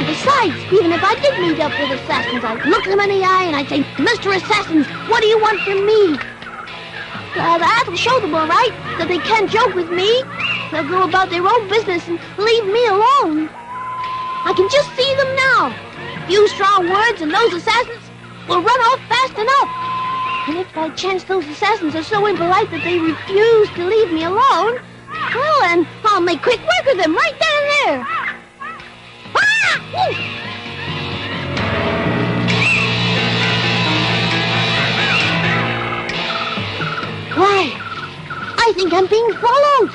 And besides, even if I did meet up with assassins, I'd look them in the eye and I'd say, Mr. Assassins, what do you want from me? That'll show them, all right, that they can't joke with me. They'll go about their own business and leave me alone. I can just see them now. A few strong words and those assassins will run off fast enough. And if by chance those assassins are so impolite that they refuse to leave me alone, well, then I'll make quick work of them right then and there. Ah! Woo! Why, I think I'm being followed.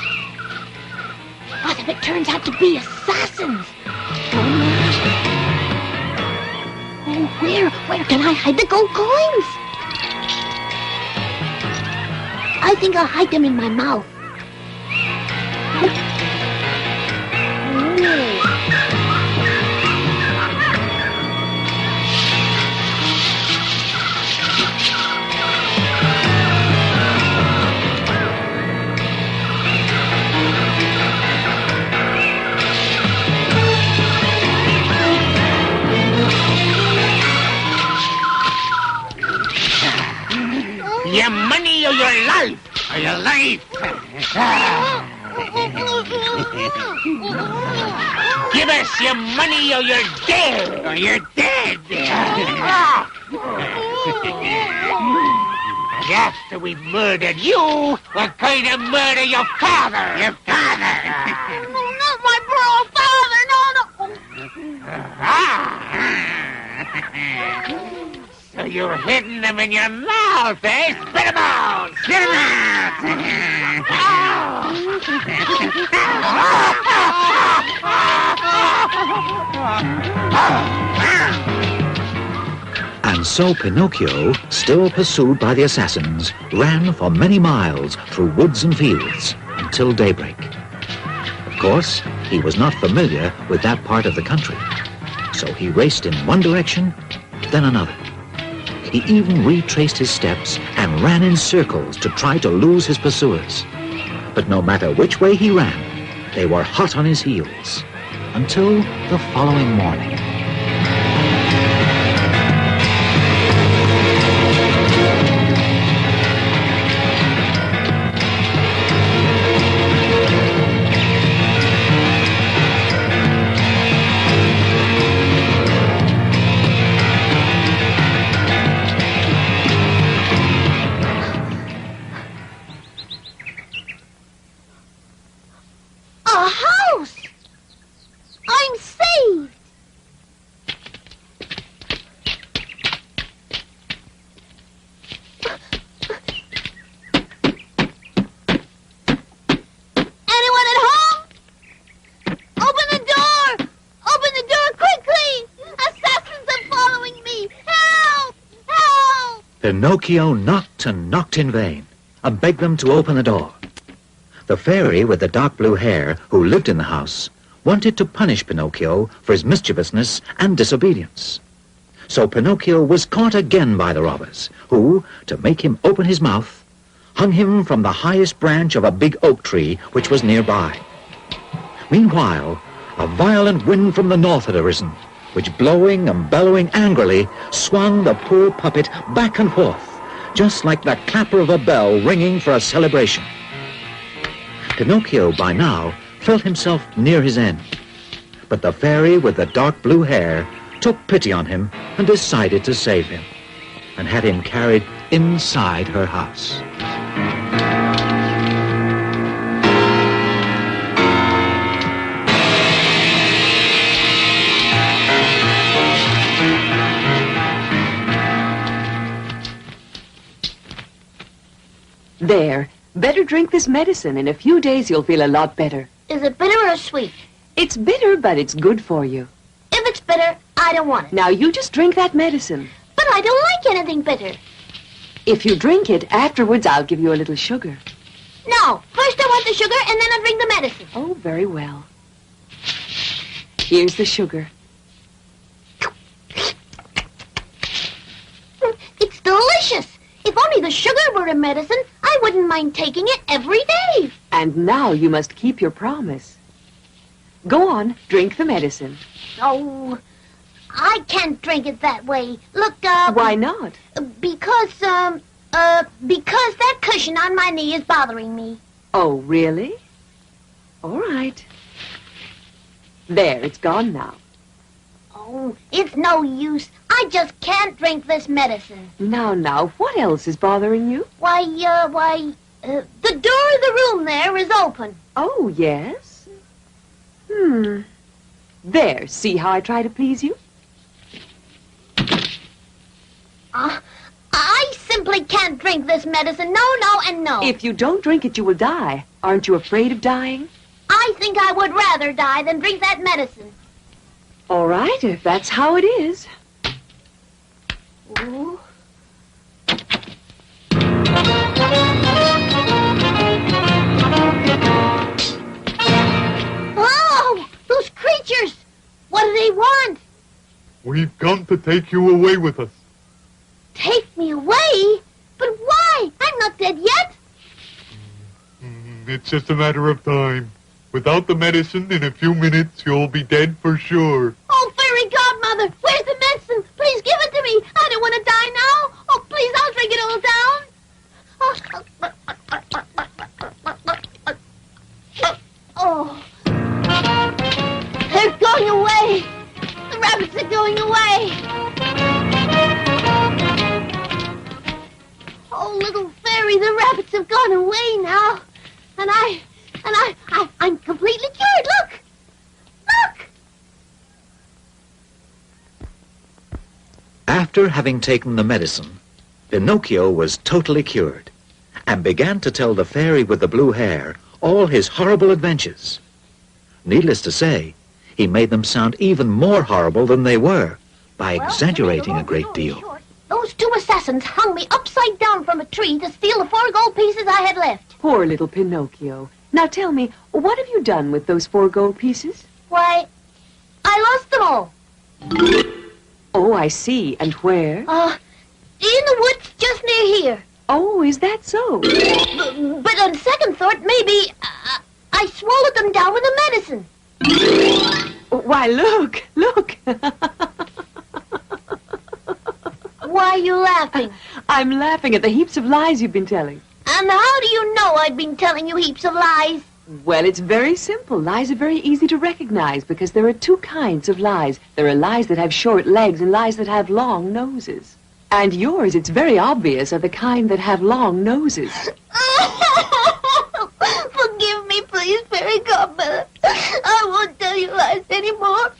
What if it turns out to be assassins? Oh, where can I hide the gold coins? I think I'll hide them in my mouth. Your money or your life? Or your life? Give us your money or you're dead. Or you're dead. And after we murdered you, we're going to murder your father. Your father. No, not my poor father. No. So you're hiding them in your mouth, eh? Spit them out! Spit them out! And so Pinocchio, still pursued by the assassins, ran for many miles through woods and fields until daybreak. Of course, he was not familiar with that part of the country, so he raced in one direction, then another. He even retraced his steps and ran in circles to try to lose his pursuers. But no matter which way he ran, they were hot on his heels until the following morning. Pinocchio knocked and knocked in vain, and begged them to open the door. The fairy with the dark blue hair, who lived in the house, wanted to punish Pinocchio for his mischievousness and disobedience. So Pinocchio was caught again by the robbers, who, to make him open his mouth, hung him from the highest branch of a big oak tree which was nearby. Meanwhile, a violent wind from the north had arisen, which, blowing and bellowing angrily, swung the poor puppet back and forth, just like the clapper of a bell ringing for a celebration. Pinocchio, by now, felt himself near his end. But the fairy with the dark blue hair took pity on him and decided to save him, and had him carried inside her house. There. Better drink this medicine. In a few days you'll feel a lot better. Is it bitter or sweet? It's bitter, but it's good for you. If it's bitter, I don't want it. Now you just drink that medicine. But I don't like anything bitter. If you drink it, afterwards I'll give you a little sugar. No. First I want the sugar, and then I'll drink the medicine. Oh, very well. Here's the sugar. It's delicious. If only the sugar were a medicine, I wouldn't mind taking it every day. And now you must keep your promise. Go on, drink the medicine. Oh, I can't drink it that way. Look, Why not? because that cushion on my knee is bothering me. Oh, really? All right. There, it's gone now. Oh, it's no use. I just can't drink this medicine. Now, what else is bothering you? Why, the door of the room there is open. Oh, yes? There, see how I try to please you? I simply can't drink this medicine. No, and no. If you don't drink it, you will die. Aren't you afraid of dying? I think I would rather die than drink that medicine. All right, if that's how it is. Ooh. Oh, those creatures! What do they want? We've come to take you away with us. Take me away? But why? I'm not dead yet. It's just a matter of time. Without the medicine, in a few minutes, you'll be dead for sure. Oh, fairy godmother, where's the medicine? Please give it to me. I don't want to die now. Oh, please, I'll drink it all down. Oh. They're going away. The rabbits are going away. Oh, little fairy, the rabbits have gone away now. And I'm completely cured. Look! Look! After having taken the medicine, Pinocchio was totally cured and began to tell the fairy with the blue hair all his horrible adventures. Needless to say, he made them sound even more horrible than they were by exaggerating a great deal. Those two assassins hung me upside down from a tree to steal the 4 gold pieces I had left. Poor little Pinocchio. Now tell me, what have you done with those 4 gold pieces? Why, I lost them all. Oh, I see. And where? In the woods just near here. Oh, is that so? But on second thought, maybe I swallowed them down with the medicine. Why, look. Why are you laughing? I'm laughing at the heaps of lies you've been telling. And how do you know I've been telling you heaps of lies? Well, it's very simple. Lies are very easy to recognize because there are 2 kinds of lies. There are lies that have short legs and lies that have long noses. And yours, it's very obvious, are the kind that have long noses. Forgive me, please, fairy godmother. I won't tell you lies anymore.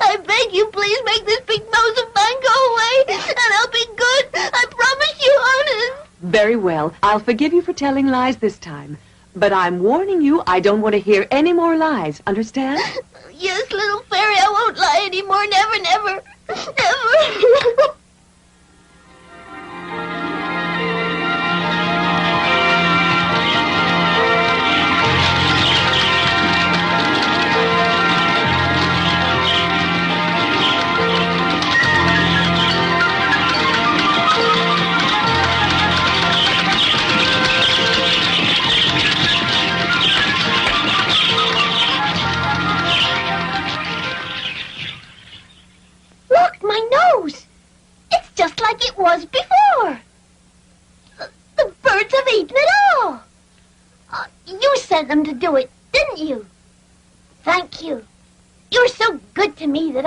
I beg you, please make this big nose of mine go away, and I'll be good. I promise you, honest. Very well. I'll forgive you for telling lies this time. But I'm warning you, I don't want to hear any more lies. Understand? Yes, little fairy, I won't lie anymore. Never, never, never. Look, my nose! It's just like it was before. The birds have eaten it all. You sent them to do it, didn't you? Thank you. You're so good to me that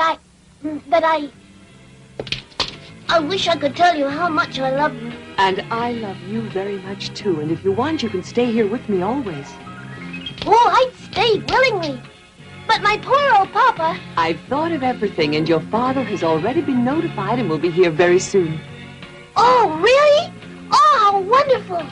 I wish I could tell you how much I love you. And I love you very much, too. And if you want, you can stay here with me always. Oh, I'd stay willingly. But my poor old papa... I've thought of everything, and your father has already been notified and will be here very soon. Oh, really? Oh, how wonderful.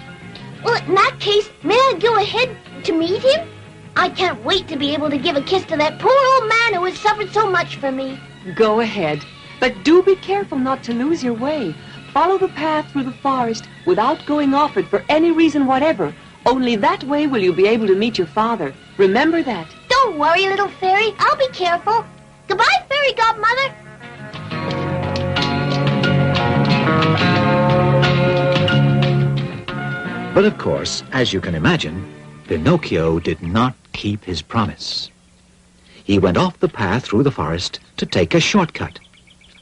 Well, in that case, may I go ahead to meet him? I can't wait to be able to give a kiss to that poor old man who has suffered so much for me. Go ahead. But do be careful not to lose your way. Follow the path through the forest without going off it for any reason whatever. Only that way will you be able to meet your father. Remember that. Don't worry, little fairy. I'll be careful. Goodbye, fairy godmother. But of course, as you can imagine, Pinocchio did not keep his promise. He went off the path through the forest to take a shortcut.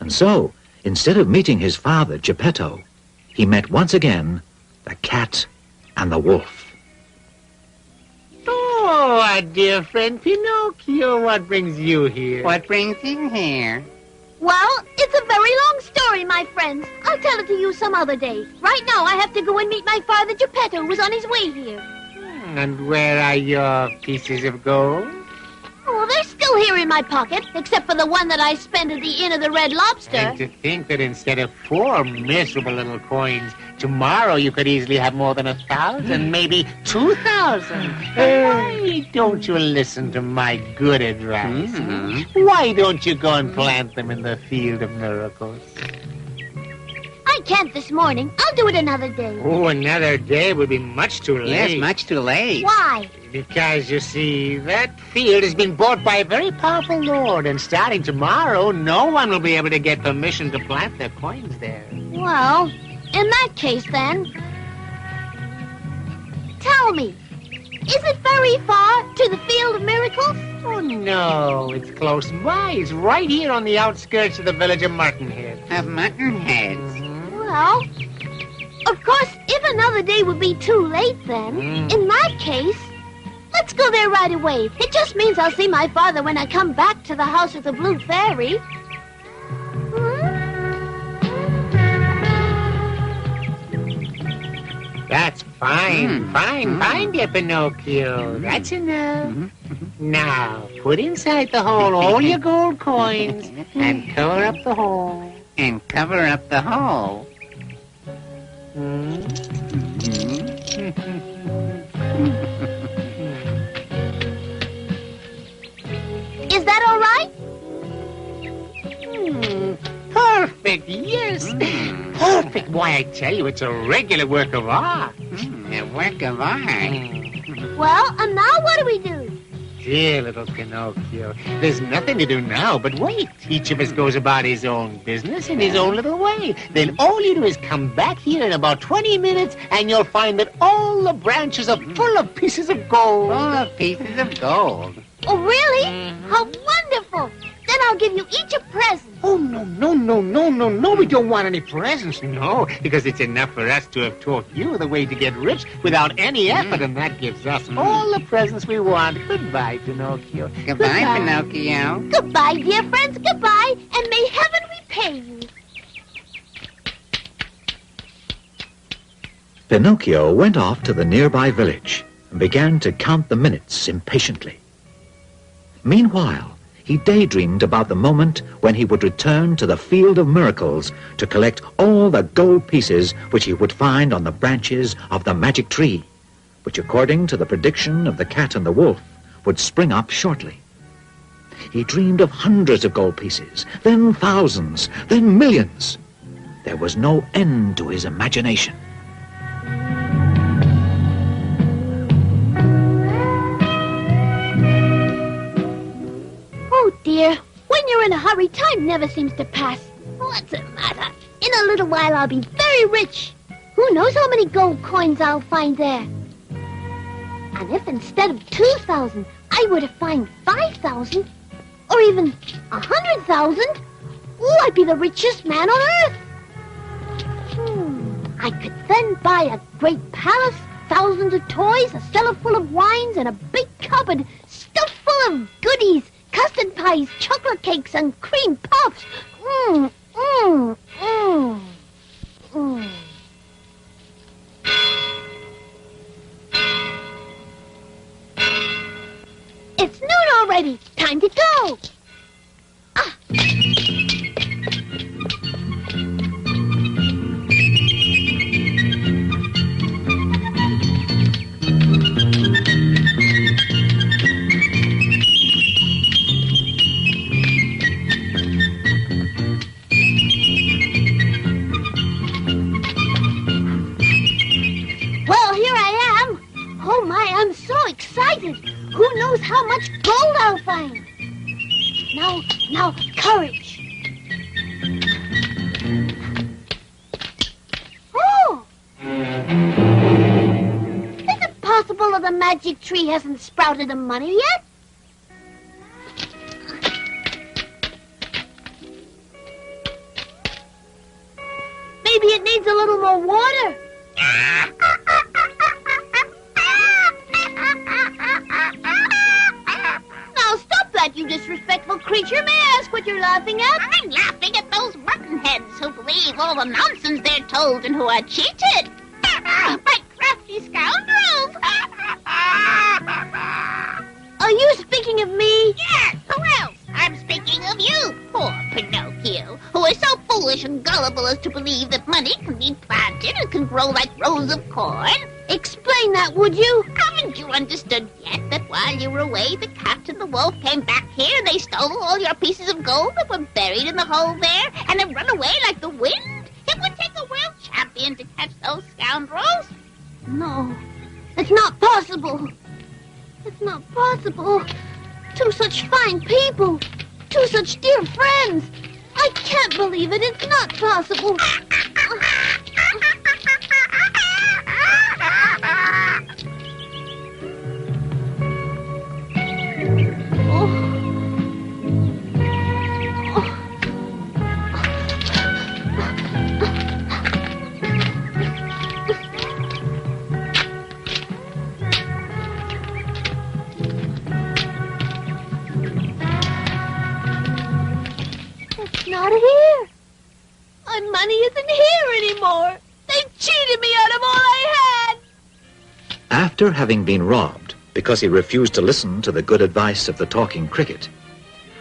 And so, instead of meeting his father, Geppetto, he met once again the cat and the wolf. Oh, our dear friend Pinocchio, what brings you here? What brings you here? Well, it's a very long story, my friends. I'll tell it to you some other day. Right now, I have to go and meet my father, Geppetto, who's on his way here. And where are your pieces of gold? Oh, they're still here in my pocket, except for the one that I spent at the Inn of the Red Lobster. And to think that instead of 4 miserable little coins, tomorrow you could easily have more than 1,000, maybe 2,000. Why don't you listen to my good advice? Why don't you go and plant them in the field of miracles? I can't this morning. I'll do it another day. Oh, another day would be much too late. Yes, much too late. Why? Because, you see, that field has been bought by a very powerful lord, and starting tomorrow, no one will be able to get permission to plant their coins there. Well, in that case, then, tell me, is it very far to the Field of Miracles? Oh, no, it's close by. It's right here on the outskirts of the village of Martinhead. Of mutton heads. Well, of course, if another day would be too late, then, in that case, let's go there right away. It just means I'll see my father when I come back to the house of the Blue Fairy. That's fine, fine, dear Pinocchio. That's enough. Now, put inside the hole all your gold coins and cover up the hole. And cover up the hole. Is that all right? Perfect, yes. Perfect. Why, I tell you, it's a regular work of art. A work of art. Well, and now what do we do? Dear little Pinocchio, there's nothing to do now but wait. Each of us goes about his own business in his own little way. Then all you do is come back here in about 20 minutes and you'll find that all the branches are full of pieces of gold. Full of pieces of gold. Oh, really? How wonderful! Then I'll give you each a present. Oh, no. We don't want any presents, no, because it's enough for us to have taught you the way to get rich without any effort, and that gives us all the presents we want. Goodbye, Pinocchio. Goodbye, Pinocchio. Goodbye, dear friends, goodbye, and may heaven repay you. Pinocchio went off to the nearby village and began to count the minutes impatiently. Meanwhile, he daydreamed about the moment when he would return to the Field of Miracles to collect all the gold pieces which he would find on the branches of the magic tree, which, according to the prediction of the cat and the wolf, would spring up shortly. He dreamed of hundreds of gold pieces, then thousands, then millions. There was no end to his imagination. Oh, dear. When you're in a hurry, time never seems to pass. What's the matter? In a little while, I'll be very rich. Who knows how many gold coins I'll find there? And if instead of 2,000, I were to find 5,000, or even 100,000, oh, I'd be the richest man on earth. I could then buy a great palace, thousands of toys, a cellar full of wines, and a big cupboard stuffed full of goodies, custard pies, chocolate cakes, and cream puffs. It's noon already. Time to go. Well, here I am. Oh, my, I'm so excited. Who knows how much gold I'll find? Now, courage. Oh! Is it possible of the magic tree hasn't sprouted the money yet? Maybe it needs a little more water. Now stop that, you disrespectful creature. May I ask what you're laughing at? I'm laughing at those muttonheads who believe all the nonsense they're told and who are cheated by crafty scoundrels. Are you speaking of me? Yes, who else? I'm speaking of you, poor Pinocchio, who is so foolish and gullible as to believe that money can be planted and can grow like rows of corn. Explain that, would you? Haven't you understood yet that while you were away, the cat and the wolf came back here and they stole all your pieces of gold that were buried in the hole there and have run away like the wind? It would take a world champion to catch those scoundrels. No, it's not possible. It's not possible. Two such fine people. Two such dear friends. I can't believe it. It's not possible. Not here. My money isn't here anymore. They cheated me out of all I had. After having been robbed because he refused to listen to the good advice of the talking cricket,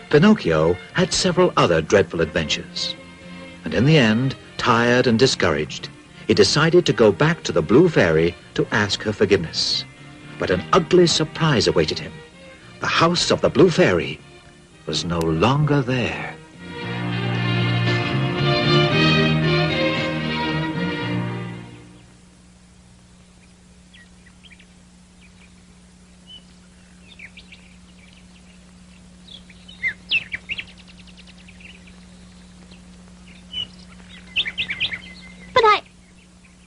Pinocchio had several other dreadful adventures. And in the end, tired and discouraged, he decided to go back to the Blue Fairy to ask her forgiveness. But an ugly surprise awaited him. The house of the Blue Fairy was no longer there.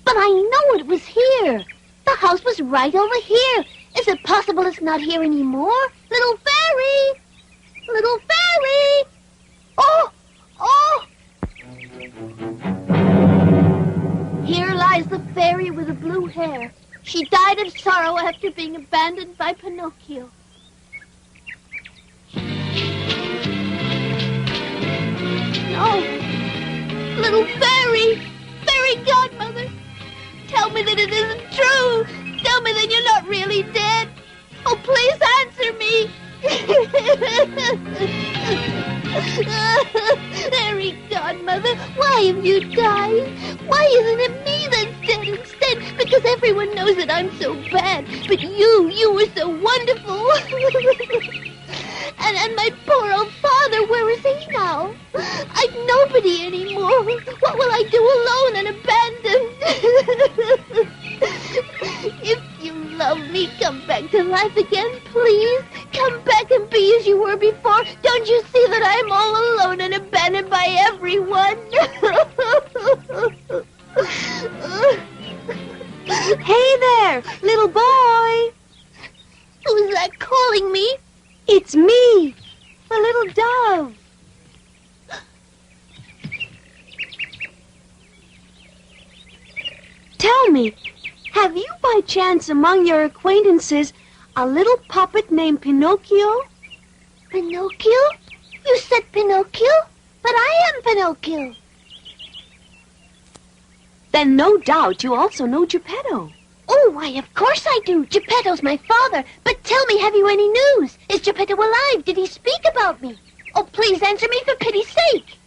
But I know it was here. The house was right over here. Is it possible it's not here anymore? Little fairy! Little fairy! Oh! Oh! Here lies the fairy with the blue hair. She died of sorrow after being abandoned by Pinocchio. No! Little fairy! Fairy godmother! Tell me that it isn't true! Tell me that you're not really dead! Oh, please answer me! Fairy godmother, why have you died? Why isn't it me that's dead instead? Because everyone knows that I'm so bad. But you were so wonderful. And my poor old father, where is he now? I've nobody anymore. What will I do alone and abandoned? If you love me, come back to life again, please. Come back and be as you were before. Don't you see that I'm all alone and abandoned by everyone? Hey there, little boy. Who's that calling me? It's me, the little dove. Tell me, have you by chance among your acquaintances a little puppet named Pinocchio? Pinocchio? You said Pinocchio? But I am Pinocchio. Then no doubt you also know Geppetto. Oh, why, of course I do. Geppetto's my father. But tell me, have you any news? Is Geppetto alive? Did he speak about me? Oh, please answer me for pity's sake.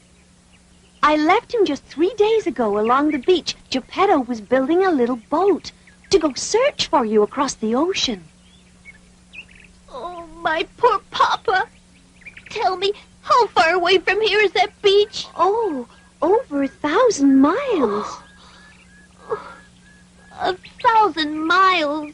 I left him just 3 days ago along the beach. Geppetto was building a little boat to go search for you across the ocean. Oh, my poor papa. Tell me, how far away from here is that beach? Oh, over 1,000 miles. 1,000 miles.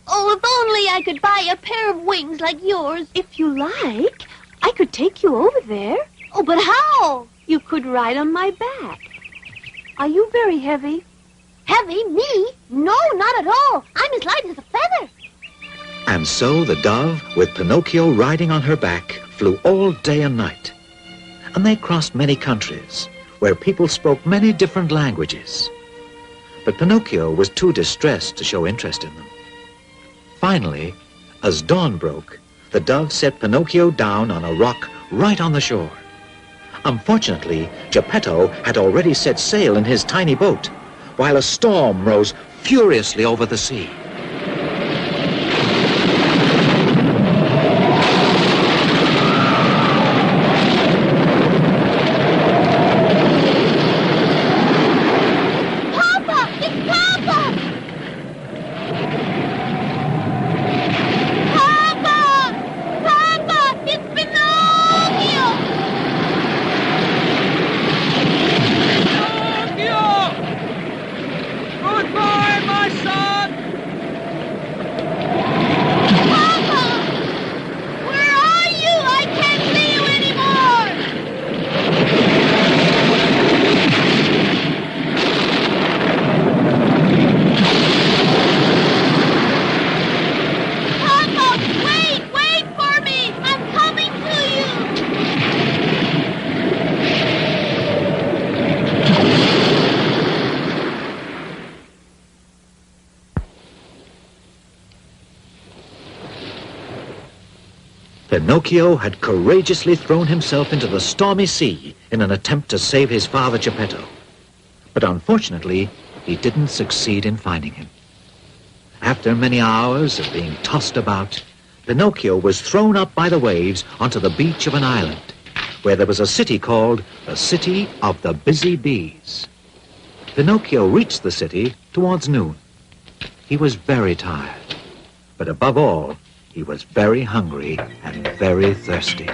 Oh, if only I could buy a pair of wings like yours. If you like, I could take you over there. Oh, but how? You could ride on my back. Are you very heavy? Heavy? Me? No, not at all. I'm as light as a feather. And so the dove, with Pinocchio riding on her back, flew all day and night. And they crossed many countries, where people spoke many different languages. But Pinocchio was too distressed to show interest in them. Finally, as dawn broke, the dove set Pinocchio down on a rock right on the shore. Unfortunately, Geppetto had already set sail in his tiny boat, while a storm rose furiously over the sea. Papa! It's Papa! Papa! Papa! It's Pinocchio! Goodbye, my son! Papa! Where are you? I can't see you anymore! Papa! Wait for me! I'm coming to you! Pinocchio had courageously thrown himself into the stormy sea in an attempt to save his father Geppetto. But unfortunately, he didn't succeed in finding him. After many hours of being tossed about, Pinocchio was thrown up by the waves onto the beach of an island, where there was a city called the City of the Busy Bees. Pinocchio reached the city towards noon. He was very tired, but above all, he was very hungry and very thirsty.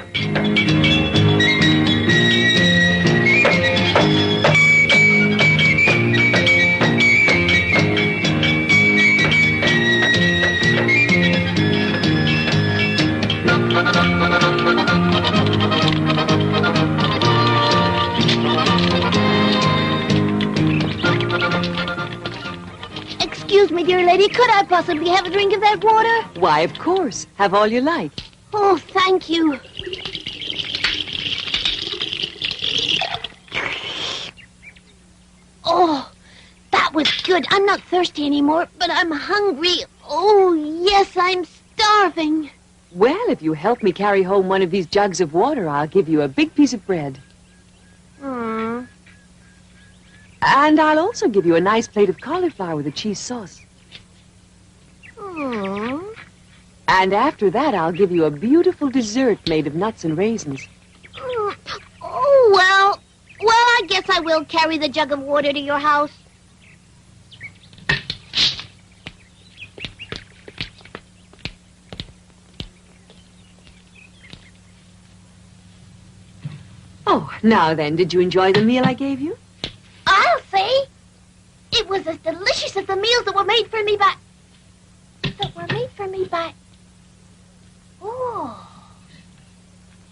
Excuse me, dear lady, could I possibly have a drink of that water? Why, of course. Have all you like. Oh, thank you. Oh, that was good. I'm not thirsty anymore, but I'm hungry. Oh, yes, I'm starving. Well, if you help me carry home one of these jugs of water, I'll give you a big piece of bread. Hmm. And I'll also give you a nice plate of cauliflower with a cheese sauce. Hmm. And after that, I'll give you a beautiful dessert made of nuts and raisins. Oh, well, I guess I will carry the jug of water to your house. Oh, now then, did you enjoy the meal I gave you? I'll say. It was as delicious as the meals that were made for me by... Oh,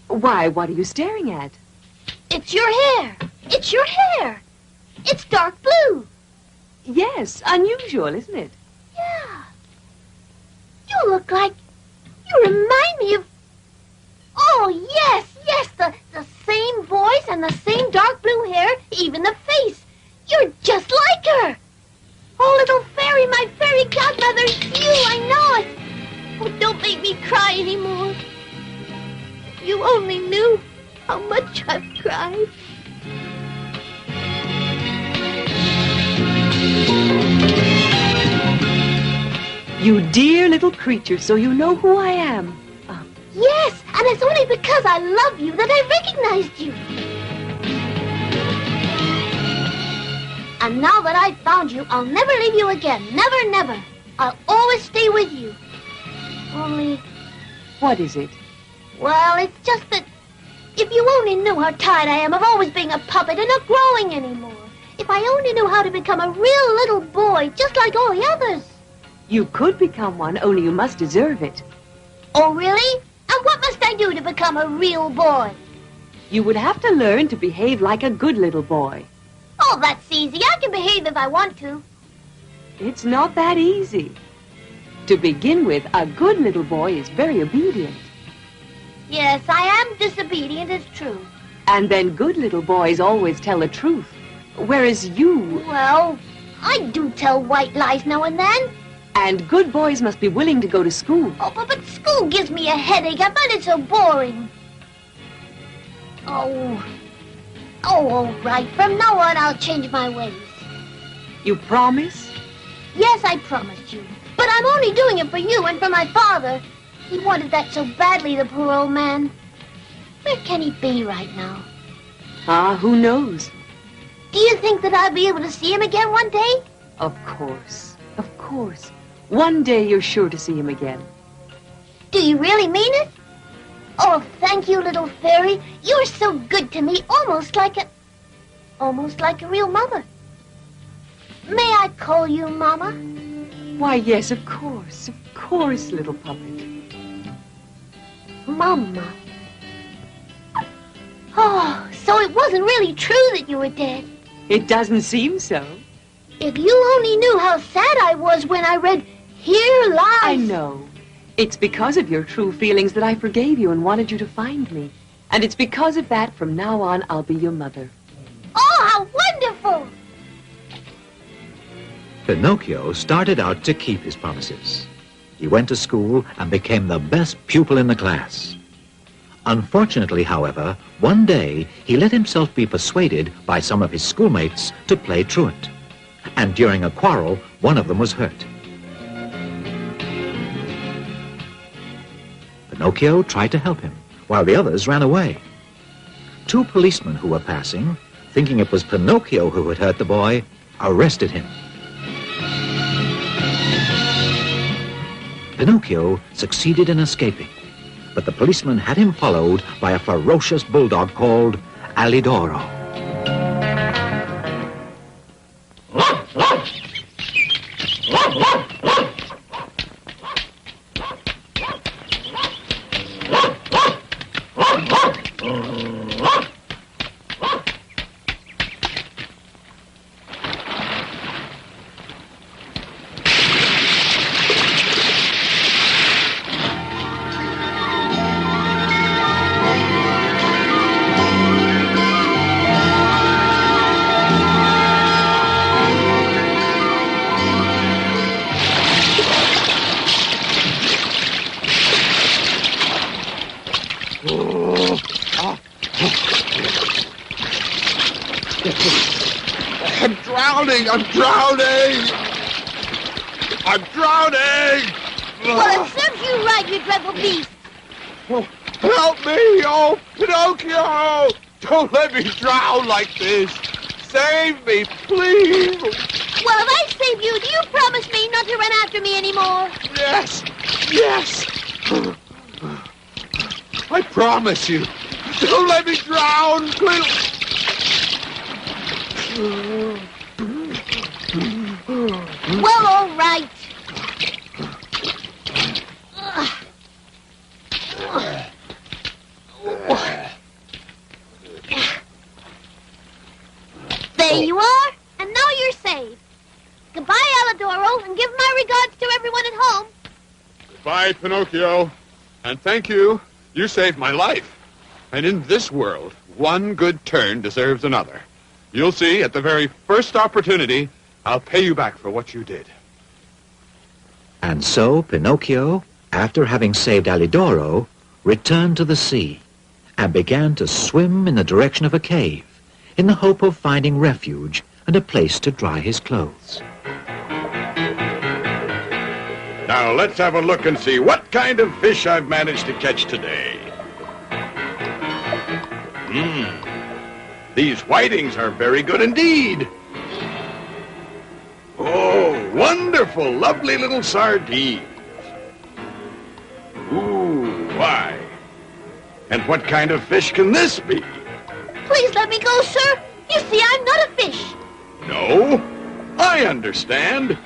Why, what are you staring at? it's your hair. It's your hair. It's dark blue. Yes, unusual, isn't it? Yeah. You look like... You remind me of... Oh, yes, the same voice and the same dark blue hair, even the face. You're just like her. Oh, little fairy, my fairy godmother, it's you, I know it. Oh, don't make me cry anymore. If you only knew how much I've cried. You dear little creature, so you know who I am. Yes, and it's only because I love you that I recognized you. And now that I've found you, I'll never leave you again. Never, never. I'll always stay with you. Only, What is it? well, it's just that if you only knew how tired I am of always being a puppet and not growing anymore. If I only knew how to become a real little boy, just like all the others. You could become one, only you must deserve it. Oh, really? And what must I do to become a real boy? You would have to learn to behave like a good little boy. Oh, that's easy. I can behave if I want to. It's not that easy. To begin with, a good little boy is very obedient. Yes, I am disobedient, it's true. And then good little boys always tell the truth. Whereas you... Well, I do tell white lies now and then. And good boys must be willing to go to school. Oh, but school gives me a headache. I find it so boring. Oh, all right. From now on, I'll change my ways. You promise? Yes, I promised you. But I'm only doing it for you and for my father. He wanted that so badly, the poor old man. Where can he be right now? Ah, who knows? Do you think that I'll be able to see him again one day? Of course. Of course. One day you're sure to see him again. Do you really mean it? Oh, thank you, little fairy. You're so good to me, almost like a real mother. May I call you Mama? Why, yes, of course, little puppet. Mama. Oh, so it wasn't really true that you were dead. It doesn't seem so. If you only knew how sad I was when I read Here Lies... I know. It's because of your true feelings that I forgave you and wanted you to find me. And it's because of that, from now on, I'll be your mother. Oh, how wonderful! Pinocchio started out to keep his promises. He went to school and became the best pupil in the class. Unfortunately, however, one day he let himself be persuaded by some of his schoolmates to play truant. And during a quarrel, one of them was hurt. Pinocchio tried to help him, while the others ran away. Two policemen who were passing, thinking it was Pinocchio who had hurt the boy, arrested him. Pinocchio succeeded in escaping, but the policeman had him followed by a ferocious bulldog called Alidoro. I'm drowning! I'm drowning! I'm drowning! Well, it serves you right, you dreadful beast. Oh, help me! Oh, Pinocchio! Don't let me drown like this! Save me, please! Well, if I save you, do you promise me not to run after me anymore? Yes! Yes! I promise you! Don't let me drown! Well, all right. There you are, and now you're saved. Goodbye, Alidoro, and give my regards to everyone at home. Goodbye, Pinocchio. And thank you. You saved my life. And in this world, one good turn deserves another. You'll see, at the very first opportunity, I'll pay you back for what you did. And so Pinocchio, after having saved Alidoro, returned to the sea and began to swim in the direction of a cave in the hope of finding refuge and a place to dry his clothes. Now let's have a look and see what kind of fish I've managed to catch today. These whitings are very good indeed. Oh, wonderful, lovely little sardines. Ooh, why? And what kind of fish can this be? Please let me go, sir. You see, I'm not a fish. No, I understand.